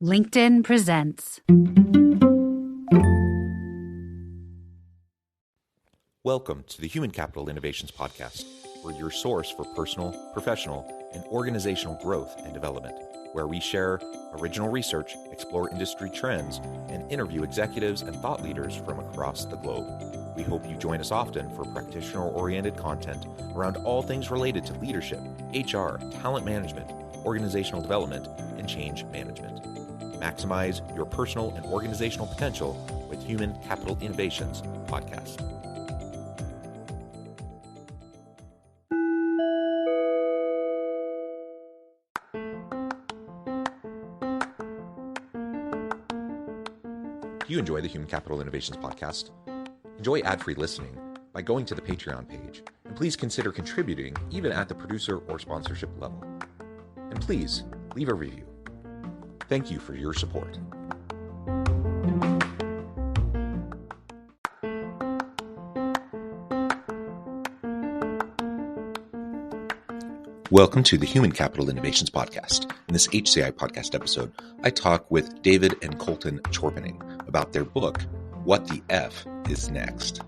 LinkedIn presents. Welcome to the Human Capital Innovations Podcast. We're your source for personal, professional, and organizational growth and development, where we share original research, explore industry trends, and interview executives and thought leaders from across the globe. We hope you join us often for practitioner-oriented content around all things related to leadership, HR, talent management, organizational development, and change management. Maximize your personal and organizational potential with Human Capital Innovations Podcast. Do you enjoy the Human Capital Innovations Podcast? Enjoy ad-free listening by going to the Patreon page, and please consider contributing even at the producer or sponsorship level. And please leave a review. Thank you for your support. Welcome to the Human Capital Innovations Podcast. In this HCI Podcast episode, I talk with David and Colton Chorpenning about their book, What the F is Next?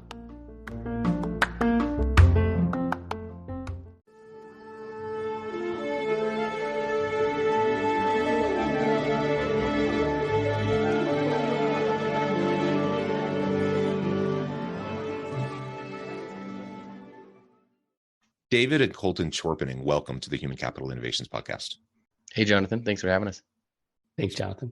David and Colton Chorpenning, welcome to the Human Capital Innovations Podcast. Hey, Jonathan. Thanks for having us. Thanks, Jonathan.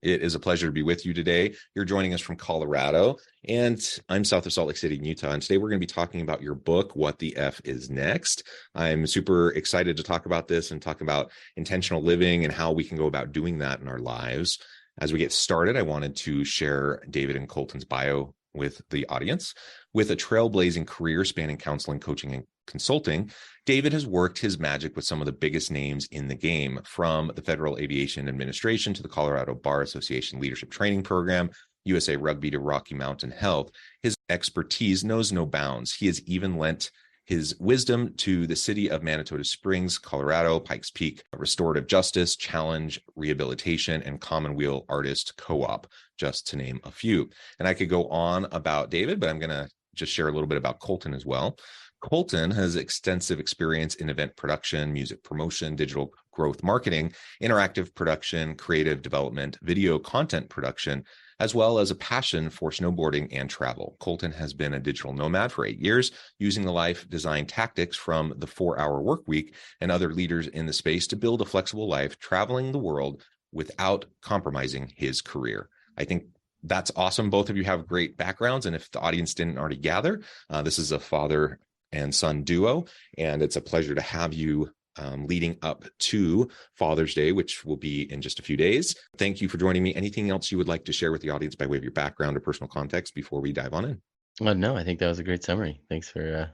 It is a pleasure to be with you today. You're joining us from Colorado, and I'm south of Salt Lake City, Utah. And today we're going to be talking about your book, What the F is Next? I'm super excited to talk about this and talk about intentional living and how we can go about doing that in our lives. As we get started, I wanted to share David and Colton's bio with the audience. With a trailblazing career spanning counseling, coaching, and consulting, David has worked his magic with some of the biggest names in the game, from the Federal Aviation Administration to the Colorado Bar Association Leadership Training Program, USA Rugby to Rocky Mountain Health. His expertise knows no bounds. He has even lent his wisdom to the city of Manitoba Springs, Colorado, Pikes Peak, Restorative Justice, Challenge, Rehabilitation, and Commonweal Artist Co-op, just to name a few. And I could go on about David, but I'm going to just share a little bit about Colton as well. Colton has extensive experience in event production, music promotion, digital growth marketing, interactive production, creative development, video content production, as well as a passion for snowboarding and travel. Colton has been a digital nomad for 8 years, using the life design tactics from the 4-Hour Work Week and other leaders in the space to build a flexible life, traveling the world without compromising his career. I think that's awesome. Both of you have great backgrounds. And if the audience didn't already gather, this is a father and son duo, and it's a pleasure to have you leading up to Father's Day, which will be in just a few days. Thank you for joining me. Anything else you would like to share with the audience by way of your background or personal context before we dive on in? No, I think that was a great summary. Thanks for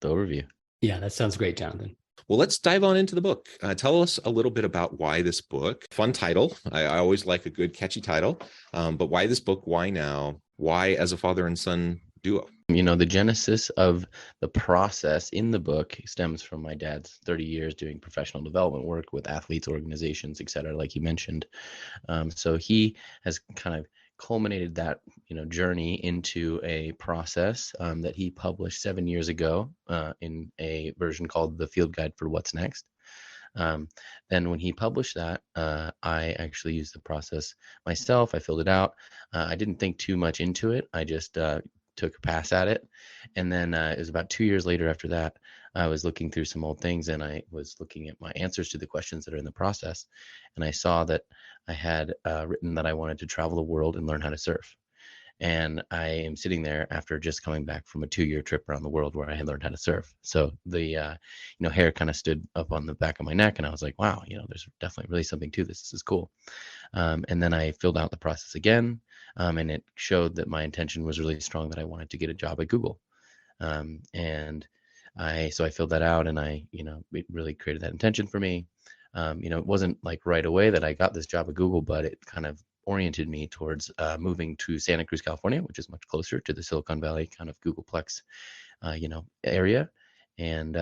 the overview. Yeah, that sounds great, Jonathan. Well, let's dive on into the book. Tell us a little bit about why this book. Fun title. I always like a good, catchy title. But why this book? Why now? Why as a father and son duo? You know, the genesis of the process in the book stems from my dad's 30 years doing professional development work with athletes, organizations, et cetera, like you mentioned. So he has kind of culminated that, journey into a process that he published 7 years ago in a version called The Field Guide for What's Next. Then when he published that, I actually used the process myself. I filled it out. I didn't think too much into it. I just took a pass at it. And then it was about 2 years later after that, I was looking through some old things, and I was looking at my answers to the questions that are in the process. And I saw that I had written that I wanted to travel the world and learn how to surf. And I am sitting there after just coming back from a 2-year trip around the world where I had learned how to surf. So the, hair kind of stood up on the back of my neck, and I was like, wow, there's definitely really something to this. This is cool. And then I filled out the process again, and it showed that my intention was really strong, that I wanted to get a job at Google. So I filled that out, and it really created that intention for me. It wasn't like right away that I got this job at Google, but it kind of oriented me towards moving to Santa Cruz, California, which is much closer to the Silicon Valley kind of Googleplex, area. And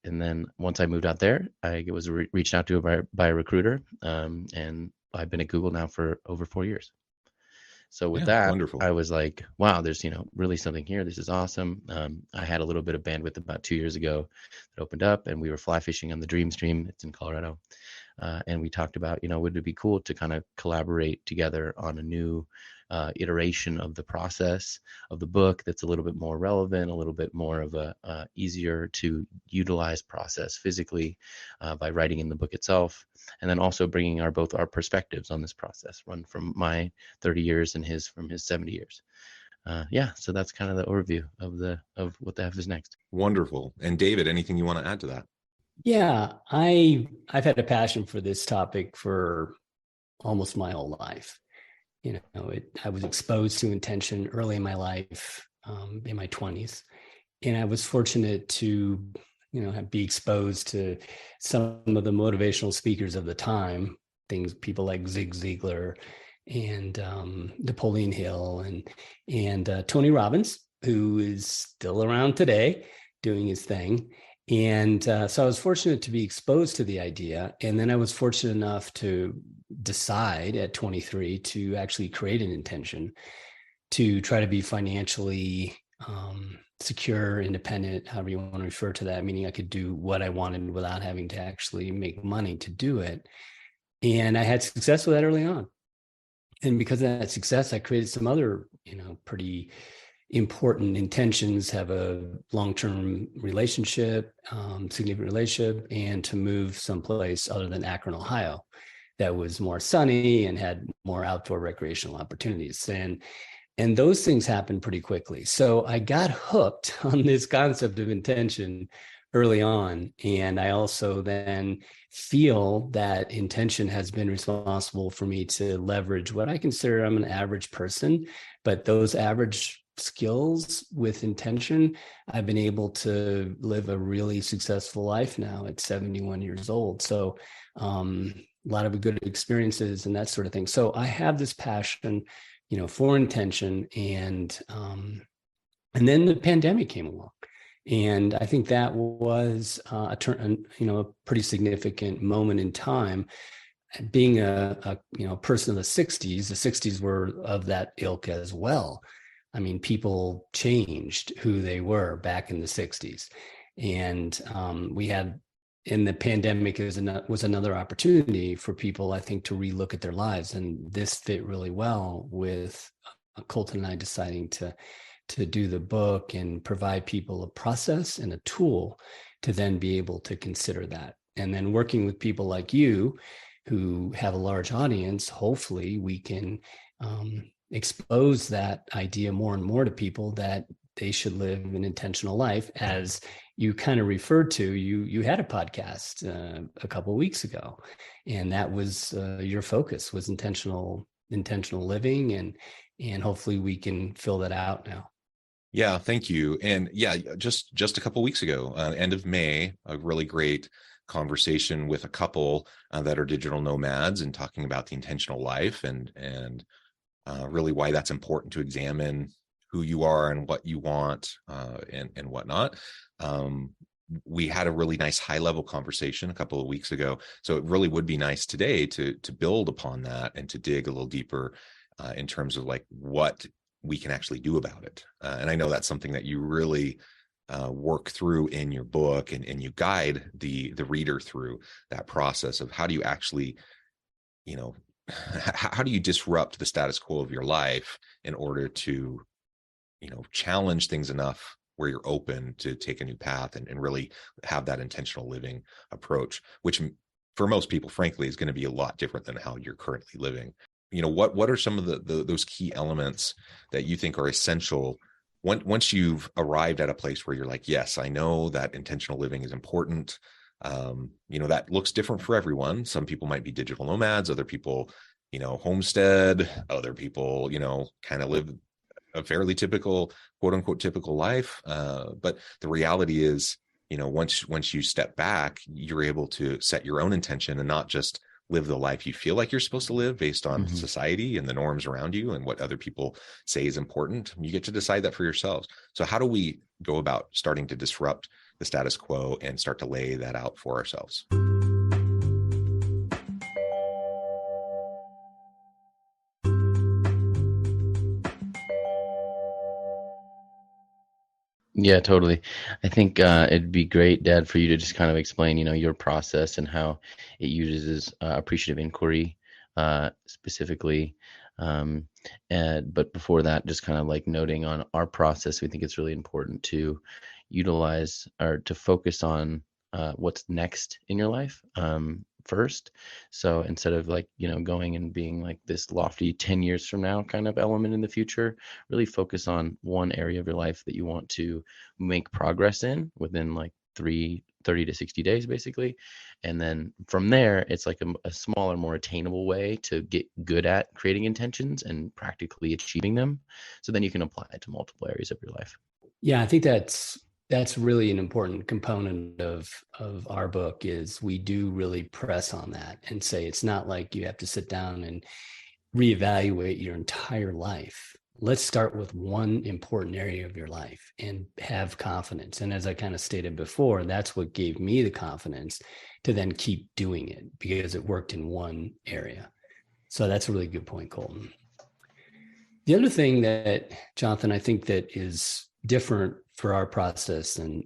then once I moved out there, I was reached out to by a recruiter, and I've been at Google now for over 4 years. So with wonderful. I was like, wow, there's, really something here. This is awesome. I had a little bit of bandwidth about 2 years ago that opened up, and we were fly fishing on the Dream Stream. It's in Colorado. And we talked about, would it be cool to kind of collaborate together on a new iteration of the process of the book that's a little bit more relevant, a little bit more of a easier to utilize process physically by writing in the book itself, and then also bringing both our perspectives on this process, run from my 30 years and his from his 70 years. So that's kind of the overview of what the F is next. Wonderful. And David, anything you want to add to that? Yeah, I've had a passion for this topic for almost my whole life. I was exposed to intention early in my life, in my 20s, and I was fortunate to, be exposed to some of the motivational speakers of the time, people like Zig Ziglar and Napoleon Hill and Tony Robbins, who is still around today doing his thing. And so I was fortunate to be exposed to the idea. And then I was fortunate enough to decide at 23 to actually create an intention to try to be financially secure, independent, however you want to refer to that, meaning I could do what I wanted without having to actually make money to do it. And I had success with that early on. And because of that success, I created some other, pretty important intentions, have a long-term relationship, significant relationship, and to move someplace other than Akron, Ohio, that was more sunny and had more outdoor recreational opportunities. And those things happened pretty quickly. So I got hooked on this concept of intention early on. And I also then feel that intention has been responsible for me to leverage what I consider, I'm an average person, but those average skills with intention, I've been able to live a really successful life now at 71 years old. So a lot of good experiences and that sort of thing. So I have this passion, for intention, and then the pandemic came along. And I think that was a pretty significant moment in time. Being a person of the 60s were of that ilk as well. I mean, people changed who they were back in the 60s. And we had, in the pandemic, was another opportunity for people, I think, to relook at their lives. And this fit really well with Colton and I deciding to do the book and provide people a process and a tool to then be able to consider that. And then working with people like you who have a large audience, hopefully we can expose that idea more and more to people, that they should live an intentional life. As you kind of referred to, you had a podcast a couple of weeks ago, and that was your focus was intentional living, and hopefully we can fill that out now. Yeah, thank you. And yeah, just a couple of weeks ago, end of May, a really great conversation with a couple that are digital nomads, and talking about the intentional life and really why that's important to examine who you are and what you want and whatnot. We had a really nice high-level conversation a couple of weeks ago, so it really would be nice today to build upon that and to dig a little deeper in terms of like what we can actually do about it. And I know that's something that you really work through in your book, and you guide the reader through that process of how do you actually, how do you disrupt the status quo of your life in order to, challenge things enough where you're open to take a new path and really have that intentional living approach, which for most people, frankly, is going to be a lot different than how you're currently living. What are some of those key elements that you think are essential once you've arrived at a place where you're like, yes, I know that intentional living is important. That looks different for everyone. Some people might be digital nomads, other people, homestead, other people, kind of live a fairly typical, quote unquote, typical life. But the reality is, once you step back, you're able to set your own intention and not just live the life you feel like you're supposed to live based on society and the norms around you and what other people say is important. You get to decide that for yourselves. So how do we go about starting to disrupt the status quo and start to lay that out for ourselves? Yeah, totally. I think it'd be great, Dad, for you to just kind of explain, your process and how it uses appreciative inquiry specifically. Um, but before that, just kind of like noting on our process, we think it's really important to utilize or to focus on what's next in your life first. So instead of like, going and being like this lofty 10 years from now kind of element in the future, really focus on one area of your life that you want to make progress in within like 30 to 60 days, basically. And then from there, it's like a smaller, more attainable way to get good at creating intentions and practically achieving them. So then you can apply it to multiple areas of your life. Yeah, I think that's really an important component of our book. Is we do really press on that and say it's not like you have to sit down and reevaluate your entire life. Let's start with one important area of your life and have confidence. And as I kind of stated before, that's what gave me the confidence to then keep doing it because it worked in one area. So that's a really good point, Colton. The other thing that, Jonathan, I think that is different for our process than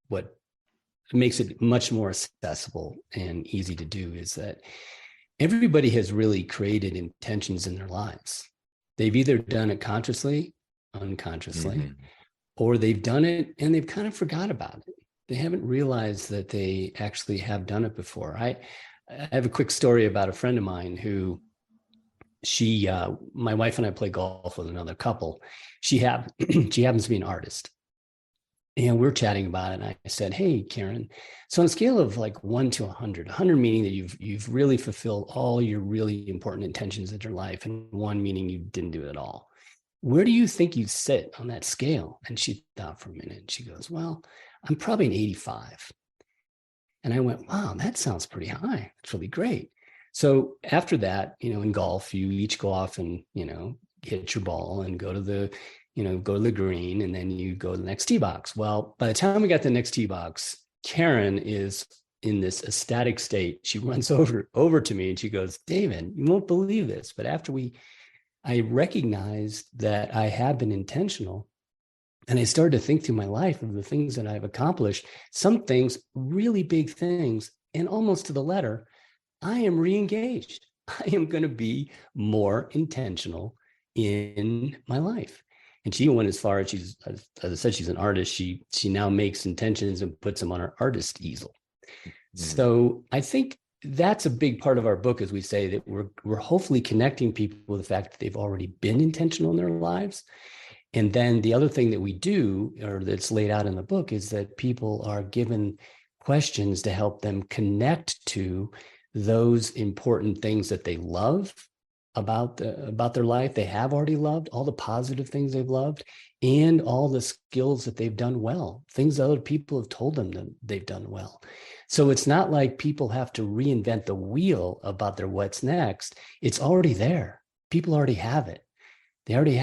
what makes it much more accessible and easy to do is that everybody has really created intentions in their lives. They've either done it consciously, unconsciously, or they've done it and they've kind of forgot about it. They haven't realized that they actually have done it before. I have a quick story about a friend of mine who my wife and I play golf with another couple. She happens to be an artist. And we're chatting about it. And I said, hey, Karen, so on a scale of like 1 to 100, 100 meaning that you've really fulfilled all your really important intentions in your life, and 1 meaning you didn't do it at all. Where do you think you sit on that scale? And she thought for a minute. And she goes, well, I'm probably an 85. And I went, wow, that sounds pretty high. It's really great. So after that, in golf, you each go off and, hit your ball and go to the green, and then you go to the next tee box. Well, by the time we got to the next tee box, Karen is in this ecstatic state. She runs over to me and she goes, David, you won't believe this, but after I recognized that I had been intentional, and I started to think through my life of the things that I've accomplished, some things, really big things, and almost to the letter, I am re-engaged. I am going to be more intentional in my life. And she went as far as as I said, she's an artist. She now makes intentions and puts them on her artist easel. So I think that's a big part of our book, as we say, that we're hopefully connecting people with the fact that they've already been intentional in their lives. And then the other thing that we do, or that's laid out in the book, is that people are given questions to help them connect to those important things that they love about their life, they have already loved, all the positive things they've loved, and all the skills that they've done well, things that other people have told them that they've done well. So it's not like people have to reinvent the wheel about their what's next. It's already there. People already have it. They already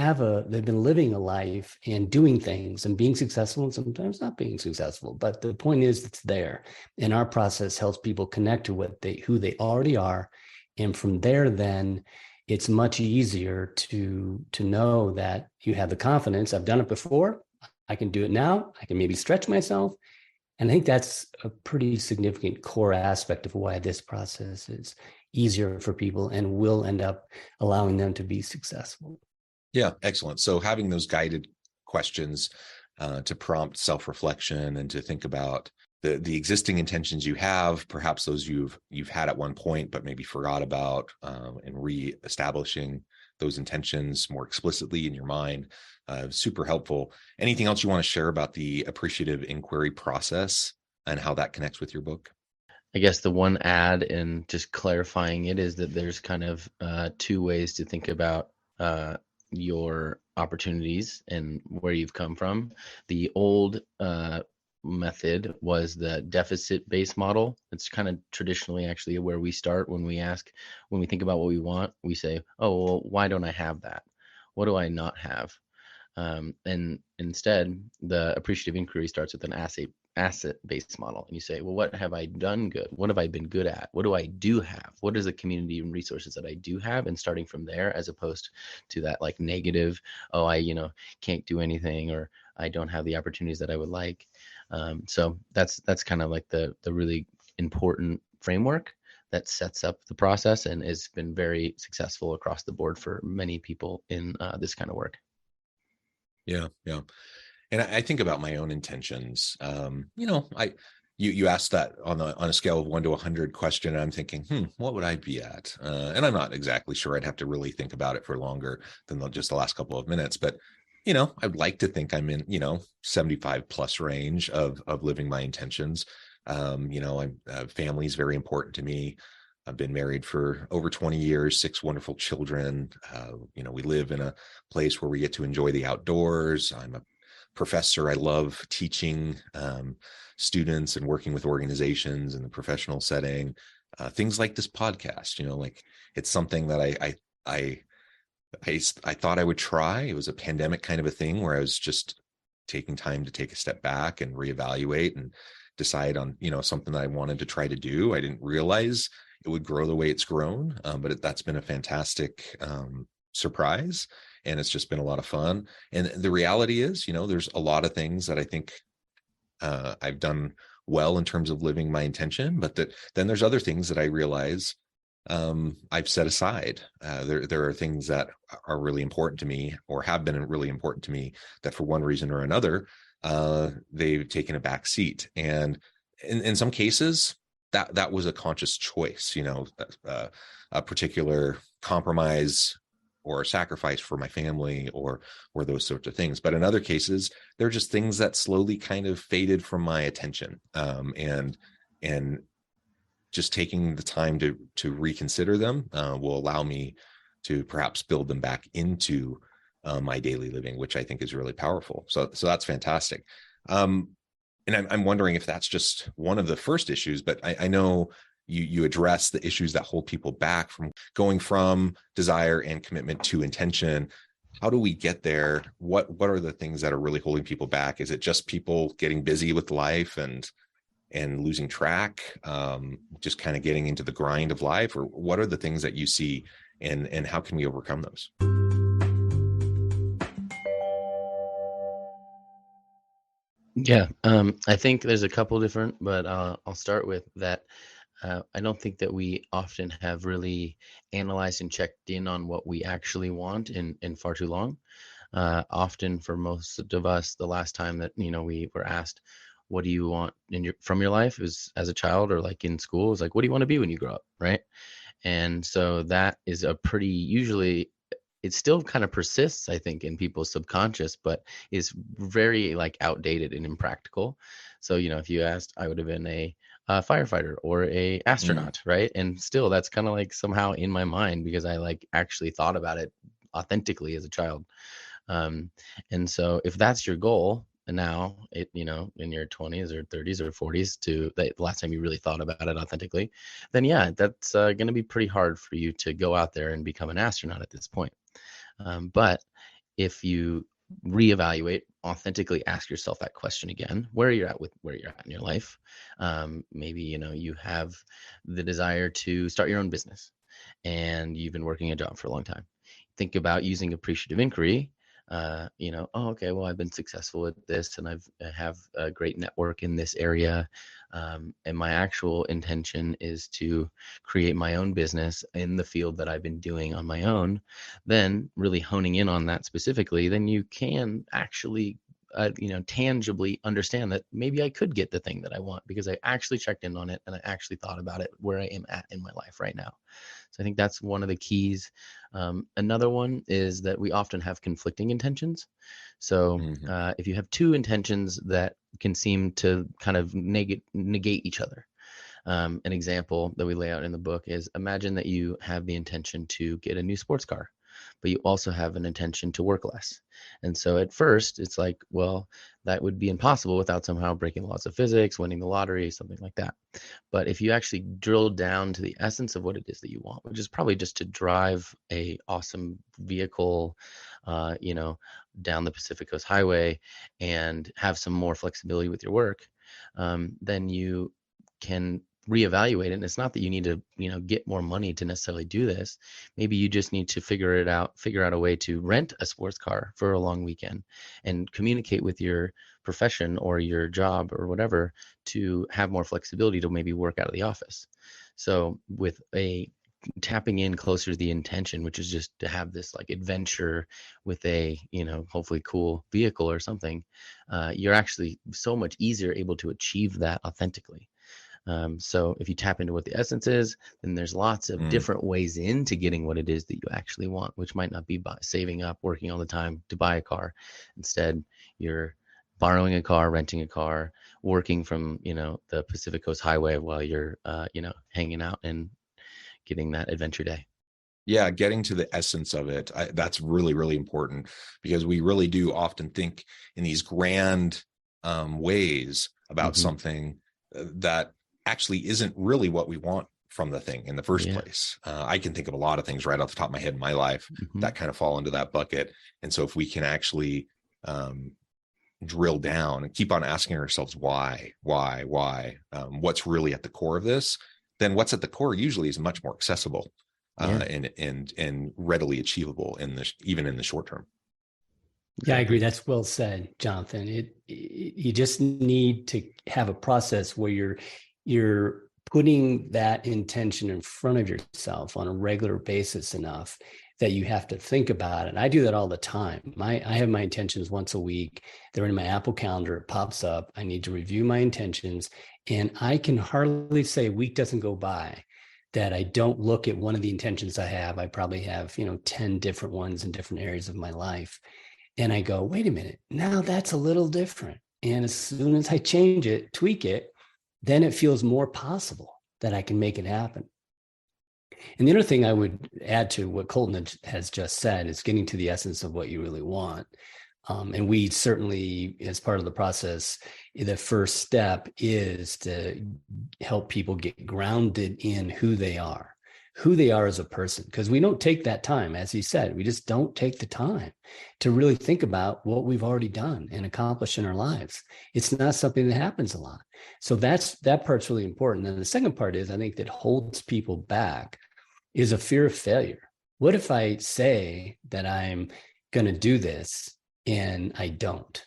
they've been living a life and doing things and being successful and sometimes not being successful. But the point is, it's there. And our process helps people connect to who they already are. And from there, then it's much easier to know that you have the confidence. I've done it before. I can do it now. I can maybe stretch myself. And I think that's a pretty significant core aspect of why this process is easier for people and will end up allowing them to be successful. Yeah, excellent. So having those guided questions to prompt self-reflection and to think about the existing intentions you have, perhaps those you've had at one point but maybe forgot about, and re-establishing those intentions more explicitly in your mind, super helpful. Anything else you want to share about the appreciative inquiry process and how that connects with your book? I guess the one add and just clarifying it is that there's kind of 2 ways to think about your opportunities and where you've come from. The old method was the deficit-based model. It's kind of traditionally actually where we start when we think about what we want, we say, oh, well, why don't I have that? What do I not have? And instead, the appreciative inquiry starts with an asset-based model. And you say, well, what have I done good? What have I been good at? What do I do have? What is the community and resources that I do have? And starting from there, as opposed to that like negative, oh, I, can't do anything, or I don't have the opportunities that I would like. So that's kind of like the really important framework that sets up the process and has been very successful across the board for many people in this kind of work. Yeah. And I think about my own intentions. You asked that on a scale of 1 to 100 question. And I'm thinking, what would I be at? And I'm not exactly sure. I'd have to really think about it for longer than just the last couple of minutes. But I'd like to think I'm in 75 plus range of living my intentions. Family is very important to me. I've been married for over 20 years, 6 wonderful children. We live in a place where we get to enjoy the outdoors. I'm a professor. I love teaching students and working with organizations in the professional setting. Things like this podcast, it's something that I thought I would try. It was a pandemic kind of a thing where I was just taking time to take a step back and reevaluate and decide on, something that I wanted to try to do. I didn't realize it would grow the way it's grown, but that's been a fantastic surprise, and it's just been a lot of fun. And the reality is, there's a lot of things that I think I've done well in terms of living my intention, but then there's other things that I realize I've set aside. There are things that are really important to me, or have been really important to me, that for one reason or another, they've taken a back seat. And in some cases, that was a conscious choice, a particular compromise or sacrifice for my family, or those sorts of things. But in other cases, they're just things that slowly kind of faded from my attention, and just taking the time to reconsider them will allow me to perhaps build them back into my daily living, which I think is really powerful. So that's fantastic. And I'm wondering if that's just one of the first issues, but I know you address the issues that hold people back from going from desire and commitment to intention. How do we get there? What are the things that are really holding people back? Is it just people getting busy with life and losing track, just kind of getting into the grind of life? Or what are the things that you see, and how can we overcome those? Yeah, I think there's a couple different, but I'll start with that. I don't think that we often have really analyzed and checked in on what we actually want in far too long. Often for most of us, the last time that, we were asked, what do you want from your life, is as a child, or like in school, is like, what do you want to be when you grow up? Right. And so that is a pretty, usually it still kind of persists, I think, in people's subconscious, but is very like outdated and impractical. So, if you asked, I would have been a firefighter or a astronaut, right? And still, that's kind of like somehow in my mind, because I like actually thought about it authentically as a child. And so if that's your goal, and now in your 20s or 30s or 40s, to the last time you really thought about it authentically, then yeah, that's going to be pretty hard for you to go out there and become an astronaut at this point. But if you reevaluate, authentically ask yourself that question again, where you're at in your life. Maybe, you have the desire to start your own business and you've been working a job for a long time. Think about using appreciative inquiry. Okay, well, I've been successful at this, and I have a great network in this area. And my actual intention is to create my own business in the field that I've been doing on my own. Then really honing in on that specifically, then you can actually, tangibly understand that maybe I could get the thing that I want, because I actually checked in on it and I actually thought about it, where I am at in my life right now. So I think that's one of the keys. Another one is that we often have conflicting intentions. So if you have two intentions that can seem to kind of negate each other, an example that we lay out in the book is, imagine that you have the intention to get a new sports car. but you also have an intention to work less. And so at first it's like, well, that would be impossible without somehow breaking the laws of physics, winning the lottery, something like that. But if you actually drill down to the essence of what it is that you want, which is probably just to drive a awesome vehicle, down the Pacific Coast Highway and have some more flexibility with your work, then you can reevaluate it. And it's not that you need to, get more money to necessarily do this. Maybe you just need to figure out a way to rent a sports car for a long weekend and communicate with your profession or your job or whatever to have more flexibility to maybe work out of the office. So with a tapping in closer to the intention, which is just to have this like adventure with a, hopefully cool vehicle or something, you're actually so much easier able to achieve that authentically. So if you tap into what the essence is, then there's lots of different ways into getting what it is that you actually want, which might not be by saving up, working all the time to buy a car. Instead, you're borrowing a car, renting a car, working from, the Pacific Coast Highway while you're, hanging out and getting that adventure day. Yeah, getting to the essence of it. That's really, really important, because we really do often think in these grand ways about something that actually isn't really what we want from the thing in the first place. I can think of a lot of things right off the top of my head in my life that kind of fall into that bucket. And so if we can actually drill down and keep on asking ourselves why, what's really at the core of this, then what's at the core usually is much more accessible and readily achievable even in the short term. Yeah, I agree. That's well said, Jonathan. You just need to have a process where you're putting that intention in front of yourself on a regular basis enough that you have to think about it. I do that all the time. I have my intentions once a week. They're in my Apple Calendar. It pops up. I need to review my intentions, and I can hardly say a week doesn't go by that I don't look at one of the intentions I have. I probably have 10 different ones in different areas of my life. And I go, wait a minute, now that's a little different. And as soon as I change it, tweak it, then it feels more possible that I can make it happen. And the other thing I would add to what Colton has just said is getting to the essence of what you really want. And we certainly, as part of the process, the first step is to help people get grounded in who they are as a person, because we don't take that time. As he said, we just don't take the time to really think about what we've already done and accomplished in our lives. It's not something that happens a lot. So that part's really important. And the second part is, I think, that holds people back is a fear of failure. What if I say that I'm going to do this and I don't?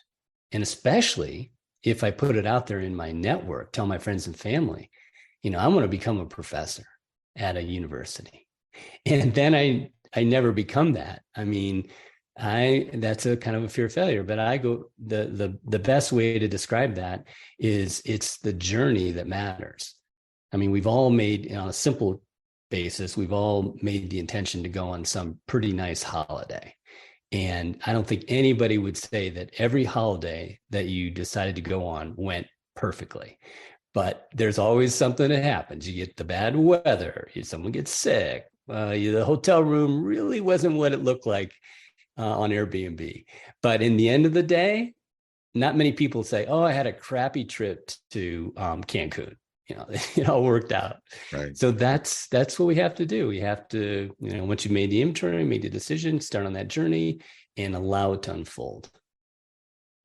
And especially if I put it out there in my network, tell my friends and family, I'm going to become a professor at a university. And then I never become that. I mean, that's a kind of a fear of failure, but I go, the best way to describe that is it's the journey that matters. I mean, we've all made, on a simple basis, we've all made the intention to go on some pretty nice holiday. And I don't think anybody would say that every holiday that you decided to go on went perfectly. But there's always something that happens. You get the bad weather, someone gets sick, the hotel room really wasn't what it looked like on Airbnb. But in the end of the day, not many people say, oh, I had a crappy trip to Cancun. It all worked out. Right. So that's what we have to do. We have to, once you made the inventory, made the decision, start on that journey and allow it to unfold.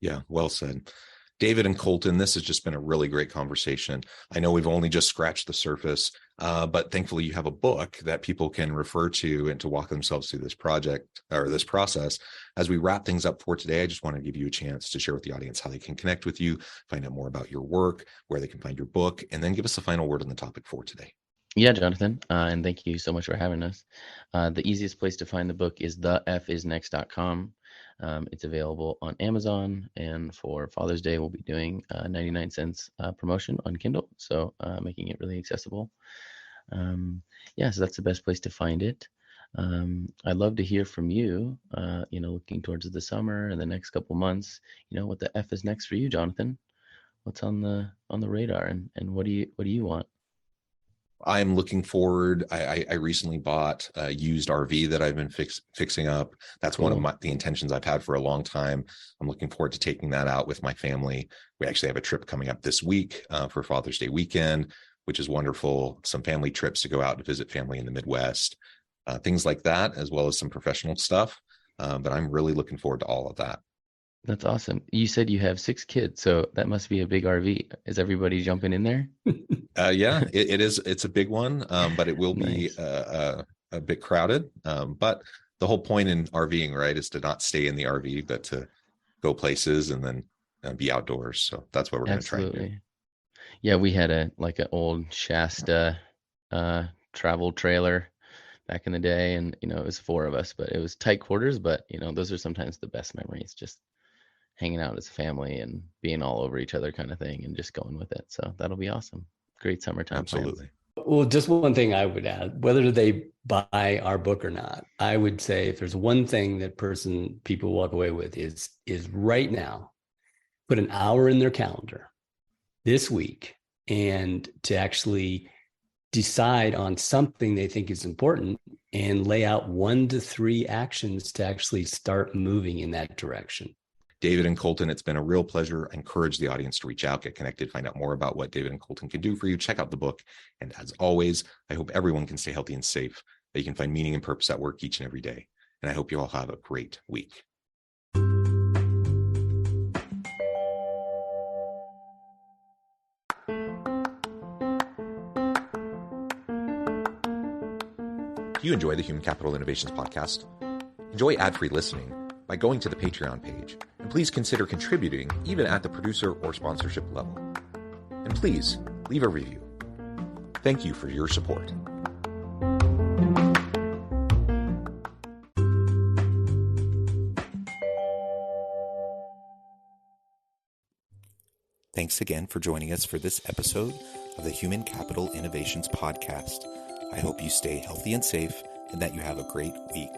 Yeah, well said. David and Colton, this has just been a really great conversation. I know we've only just scratched the surface, but thankfully you have a book that people can refer to and to walk themselves through this project or this process. As we wrap things up for today, I just want to give you a chance to share with the audience how they can connect with you, find out more about your work, where they can find your book, and then give us the final word on the topic for today. Yeah, Jonathan, and thank you so much for having us. The easiest place to find the book is thefisnext.com. It's available on Amazon, and for Father's Day, we'll be doing 99 cents promotion on Kindle, so making it really accessible. So that's the best place to find it. I'd love to hear from you, looking towards the summer and the next couple months, what the F is next for you, Jonathan. What's on the radar, and what do you want? I'm looking forward. I recently bought a used RV that I've been fixing up. That's Cool. one of the intentions I've had for a long time. I'm looking forward to taking that out with my family. We actually have a trip coming up this week for Father's Day weekend, which is wonderful. Some family trips to go out to visit family in the Midwest, things like that, as well as some professional stuff. But I'm really looking forward to all of that. That's awesome. You said you have 6 kids, so that must be a big RV. Is everybody jumping in there? Yeah, it is. It's a big one, but it will be Nice. a bit crowded. But the whole point in RVing, right, is to not stay in the RV, but to go places and then be outdoors. So that's what we're going to try and do. Absolutely. Yeah, we had an old Shasta travel trailer back in the day, and it was 4 of us, but it was tight quarters. But those are sometimes the best memories, just hanging out as a family and being all over each other kind of thing, and just going with it. So that'll be awesome. Great summertime Absolutely. plans. Well, just one thing I would add, whether they buy our book or not, I would say if there's one thing that people walk away with is right now, put an hour in their calendar this week and to actually decide on something they think is important and lay out 1 to 3 actions to actually start moving in that direction. David and Colton, it's been a real pleasure. I encourage the audience to reach out, get connected, find out more about what David and Colton can do for you. Check out the book. And as always, I hope everyone can stay healthy and safe, that you can find meaning and purpose at work each and every day. And I hope you all have a great week. Do you enjoy the Human Capital Innovations podcast? Enjoy ad-free listening by going to the Patreon page, and please consider contributing even at the producer or sponsorship level. And please leave a review. Thank you for your support. Thanks again for joining us for this episode of the Human Capital Innovations podcast. I hope you stay healthy and safe and that you have a great week.